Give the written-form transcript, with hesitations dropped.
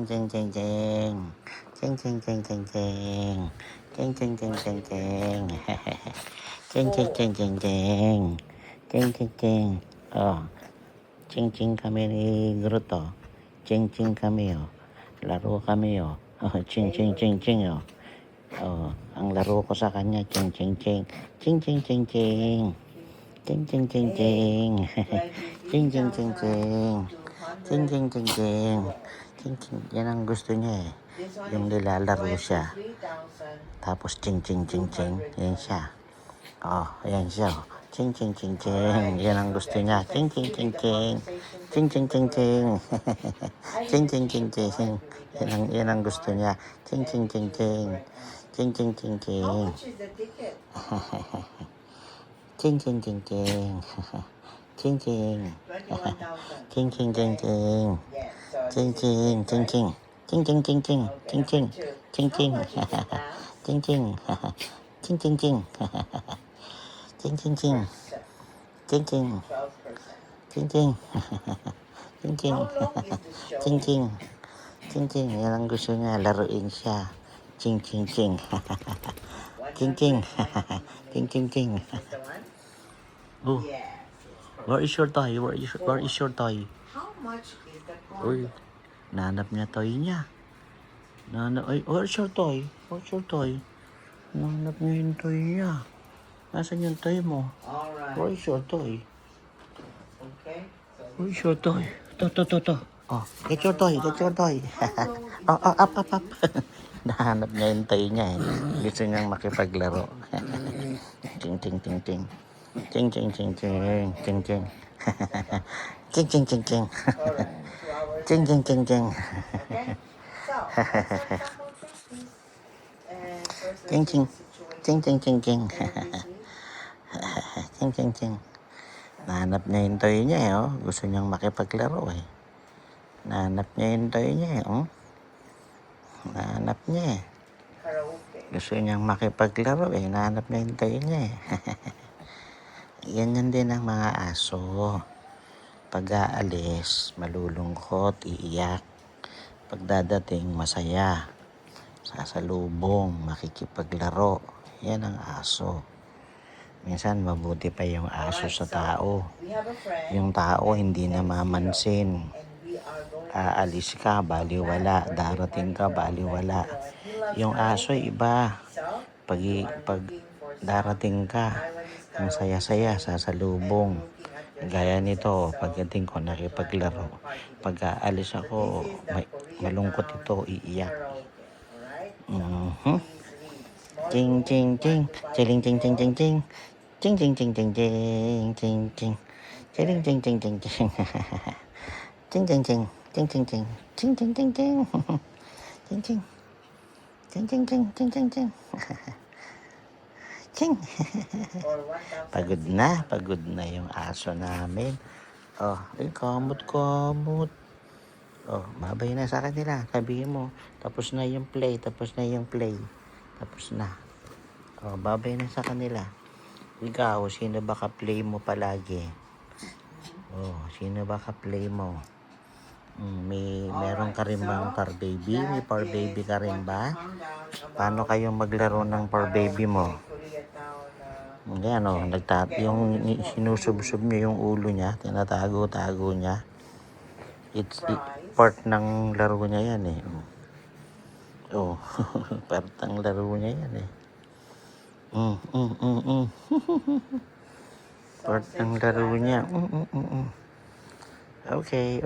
Ching ching ching. Ching ching ching ching ching. Ching ching ching ching ching. Ching ching ching ching ching. Ching ching ching. Oh, ching ching kami ni Gruto. Ching ching kami oh. Laro kami oh. Oh, ching ching ching ching oh. Oh, ang laro ko sa kanya ching ching ching. Ching ching ching ching. Ching ching ching ching. Ching ching ching ching. Ching ching ching ching. Ching ching. Yan ang gusto niya eh. Yung nilalaro siya. Tapos ching ching ching ching. Yan siya. Oh, ayan siya. Ching ching ching ching. Yan ang gusto niya. Ching ching ching ching. Ching ching ching ching. Ching ching ching ching. Yan ang gusto niya. Ching ching ching ching. Ching ching ching ching. Ching ching ching ching. Ching ching. Ching ching ching ching. Ching ching ching ching. Ching ching ching ching. Ching ching. Ching ching. Ching ching. Ching ching ching. Ching ching ching. Ching ching. Ching ching. Ching ching. Ching ching. Ching ching. Yan ang gusto niya. Laruin siya. Ching ching ching. Ching ching. Ching ching ching. Oh. Where is your toy? Where is your toy? How much is the Uy, condom? nanap niya toy niya. Ay, where's your toy? Where's your toy? Nanap niya yung toy niya. Nasaan yung toy mo? Alright. Where is your toy? Okay. So Where is your toy? To. Oh, get your toy, get your toy. Oh, up. Nahanap niya yung toy niya eh. Gusto niyang makipaglaro. Ting, ting, ting, ting. Ting, ting, ting, ting. Ting, ting. Ting, ting, ting, ting. alright. 2 hours. Ting, ting, ting, ting. Okay. So let's have a couple things. And first Ting, ting. let's situate Ting, ting, ting, ting. everything. Ting, ting, ting. Nahanap niya yung toy niya eh. Oh. Gusto niyang makipaglaro eh. Nahanap niya yung toy niya eh. Oh. Nahanap niya eh. Karaoke. Gusto niyang makipaglaro eh. Nahanap niya yung toy niya eh. Ganyan din ang mga aso. Pag-aalis, malulungkot, iiyak. Pagdadating, masaya. Sasalubong, makikipaglaro. Yan ang aso. Minsan mabuti pa yung aso sa tao. We have a friend. Yung tao hindi na mamansin. And we are going Aalis ka, baliwala. Darating ka, baliwala. Yung aso iba. so Pag darating ka, ang saya-saya, sasalubong. Gaya nito, pagdating ko, nakipaglaro. Pag aalis ako, malungkot ito, iiyak. alright. Ching, ching, ching. Chiling, ching, ching, ching, ching. Ching, ching, ching, ching, ching. Ching, ching. Chiling, ching, ching, ching, ching. Ching, ching, ching. Ching, ching, ching. Ching, ching, ching, ching. Ching, ching. Ching, ching, ching, ching, ching, ching. Ching. Or 1,000. Pagod na yung aso namin. Oh, kamot. Oh, babay na sa kanila. Sabihin mo, tapos na yung play. Tapos na. Oh, babay na sa kanila. Ikaw, sino ba ka-play mo palagi? Oh, sino ba ka-play mo? Meron ka rin bang par baby? May par baby ka rin ba? Paano kayong maglaro ng par baby mo? Yan o, yung sinusubsob niya yung ulo niya, tinatago-tago niya. It's part ng laro niya yan eh. Oh, part ng laro niya yan eh. Part ng laro niya. Okay.